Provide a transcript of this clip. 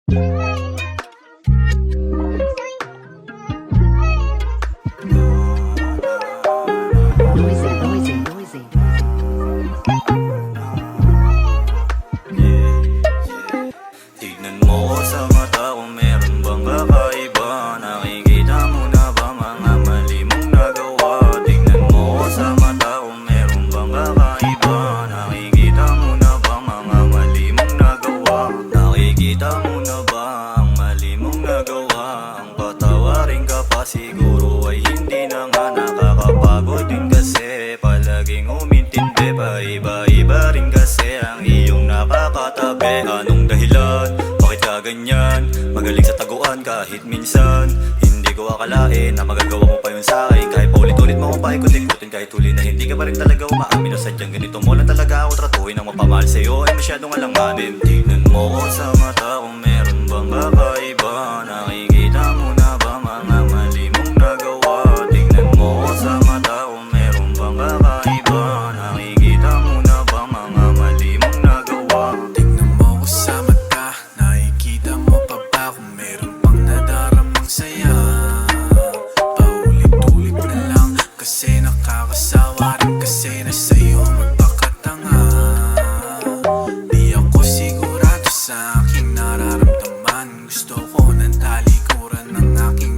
Tignan mo ko sa mata kung meron bang kakaiba. Nakikita mo na ba mga mali mong nagawa? Tignan mo ko sa mata kung meron bang kakaiba. Nakikita mo na ba mga mali mong nagawa? Nakikita mo na ba ang mali mong nagawa? Ang patawarin ka pa siguro ay hindi na nga nakakapagod din kasi palaging umintindi pa. Iba-iba rin kasi ang iyong nakakatabi. Anong dahilan? Bakit ka ganyan? Magaling sa taguan kahit minsan hindi ko akalain na magagawa mo pa yun sa'kin. Kahit paulit-ulit mo ko pa ikot-ikutin, kahit huli na hindi ka pa rin talaga umaamin. O sadyang ganito mo lang talaga ako tratuhin. Ang mapamahal sa'yo ay masyadong alanganin. Tignan mo ko sa mata kung meron bang kakaiba. Nakikita mo na ba mga mali mong nagawa? Tignan mo ko sa mata kung meron bang kakaiba. Nakikita mo na ba mga mali mong nagawa? Tignan mo ko sa mata, nakikita mo pa ba kung meron pang nadaramang saya? Paulit-ulit na lang kasi nakakasawa rin kasi na sa'yo magpakatanga. Di ako sigurado sa aking nararamdaman. Gusto ko ng talikuran ng aking